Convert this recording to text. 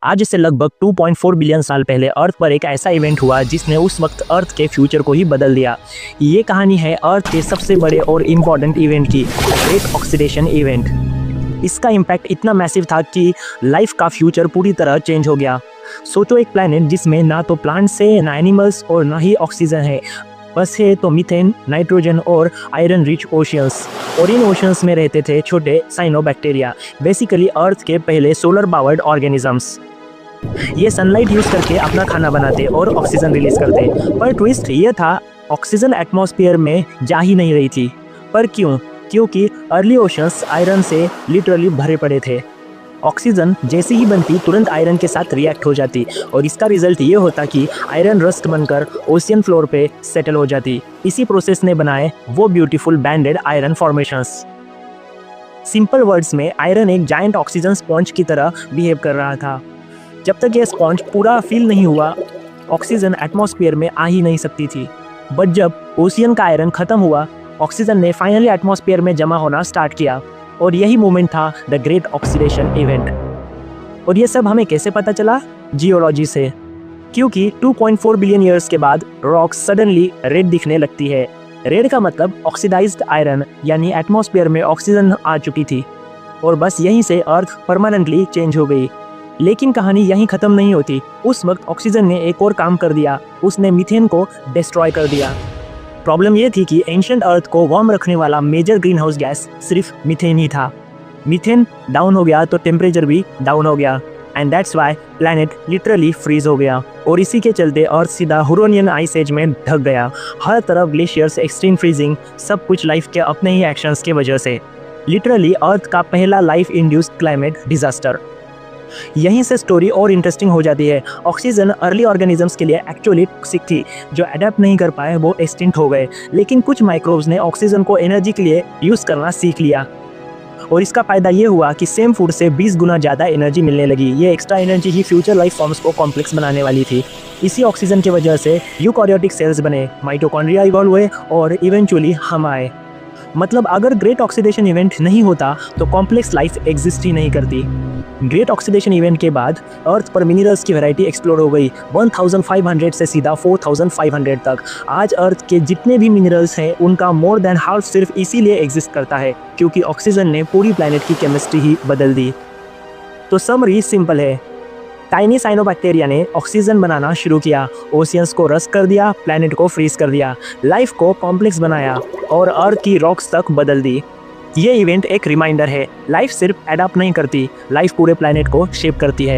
आज से लगभग 2.4 बिलियन साल पहले अर्थ पर एक ऐसा इवेंट हुआ जिसने उस वक्त अर्थ के फ्यूचर को ही बदल दिया। ये कहानी है अर्थ के सबसे बड़े और इम्पोर्टेंट इवेंट की, ग्रेट ऑक्सीडेशन इवेंट। इसका इम्पैक्ट इतना मैसिव था कि लाइफ का फ्यूचर पूरी तरह चेंज हो गया। सोचो एक प्लैनेट जिसमें ना तो प्लांट्स है, ना एनिमल्स और ना ही ऑक्सीजन है, बस है तो मीथेन, नाइट्रोजन और आयरन रिच ओशियंस। और इन ओशियंस में रहते थे छोटे साइनोबैक्टीरिया, बेसिकली अर्थ के पहले सोलर पावर्ड ऑर्गेनिजम्स। ये सनलाइट यूज करके अपना खाना बनाते और ऑक्सीजन रिलीज करते। पर ट्विस्ट ये था, ऑक्सीजन एटमॉस्फेयर में जा ही नहीं रही थी। पर क्यों? क्योंकि अर्ली ओशंस आयरन से लिटरली भरे पड़े थे। ऑक्सीजन जैसे ही बनती तुरंत आयरन के साथ रिएक्ट हो जाती और इसका रिजल्ट ये होता कि आयरन रस्ट बनकर ओशियन फ्लोर पे सेटल हो जाती। इसी प्रोसेस ने बनाए वो beautiful banded iron formations. Simple words में आयरन एक जायंट ऑक्सीजन स्पॉन्ज की तरह बिहेव कर रहा था। जब तक ये स्पॉन्ज पूरा फिल नहीं हुआ, ऑक्सीजन एटमॉस्फेयर में आ ही नहीं सकती थी। बट जब ओशियन का आयरन खत्म हुआ, ऑक्सीजन ने फाइनली एटमॉस्फेयर में जमा होना स्टार्ट किया और यही मोमेंट था द ग्रेट ऑक्सीडेशन इवेंट। और ये सब हमें कैसे पता चला? जियोलॉजी से। क्योंकि 2.4 बिलियन ईयर्स के बाद रॉक सडनली रेड दिखने लगती है। रेड का मतलब ऑक्सीडाइज्ड आयरन, यानी एटमॉस्फेयर में ऑक्सीजन आ चुकी थी और बस यहीं से अर्थ परमानेंटली चेंज हो गई। लेकिन कहानी यहीं खत्म नहीं होती। उस वक्त ऑक्सीजन ने एक और काम कर दिया, उसने मीथेन को डिस्ट्रॉय कर दिया। प्रॉब्लम यह थी कि एंशिएंट अर्थ को वार्म रखने वाला मेजर ग्रीन हाउस गैस सिर्फ मीथेन ही था। मीथेन डाउन हो गया तो टेम्परेचर भी डाउन हो गया and that's why planet literally freeze हो गया। और इसी के चलते अर्थ सीधा हुरोनियन आइस एज में ढक गया। हर तरफ ग्लेशियर्स, एक्सट्रीम फ्रीजिंग, सब कुछ लाइफ के अपने ही एक्शंस की वजह से। लिटरली अर्थ का पहला लाइफ इंड्यूस्ड क्लाइमेट डिजास्टर। यहीं से स्टोरी और इंटरेस्टिंग हो जाती है। ऑक्सीजन अर्ली ऑर्गेनिजम्स के लिए एक्चुअली टॉक्सिक थी। जो अडेप्ट नहीं कर पाए वो एक्सटिंक्ट हो गए। लेकिन कुछ माइक्रोब्स ने ऑक्सीजन को एनर्जी के लिए यूज़ करना सीख लिया और इसका फ़ायदा ये हुआ कि सेम फूड से 20 गुना ज़्यादा एनर्जी मिलने लगी। ये एक्स्ट्रा एनर्जी ही फ्यूचर लाइफ फॉर्म्स को कॉम्प्लेक्स बनाने वाली थी। इसी ऑक्सीजन की वजह से यूकैरियोटिक सेल्स बने, माइटोकॉन्ड्रिया इवॉल्व हुए और इवेंचुअली हम आए। मतलब अगर ग्रेट ऑक्सीडेशन इवेंट नहीं होता तो कॉम्प्लेक्स लाइफ एग्जिस्ट ही नहीं करती। ग्रेट ऑक्सीडेशन इवेंट के बाद अर्थ पर मिनरल्स की वैरायटी एक्सप्लोर हो गई, 1500 से सीधा 4500 तक। आज अर्थ के जितने भी मिनरल्स हैं उनका मोर देन हाफ सिर्फ इसीलिए एग्जिस्ट करता है क्योंकि ऑक्सीजन ने पूरी प्लैनेट की केमिस्ट्री ही बदल दी। तो समरी सिंपल है, टाइनी साइनोबैक्टीरिया ने ऑक्सीजन बनाना शुरू किया, ओशियंस को रस्ट कर दिया, प्लैनेट को फ्रीज कर दिया, लाइफ को कॉम्प्लेक्स बनाया और अर्थ की रॉक्स तक बदल दी। ये इवेंट एक रिमाइंडर है, लाइफ सिर्फ एडाप्ट नहीं करती, लाइफ पूरे प्लैनेट को शेप करती है।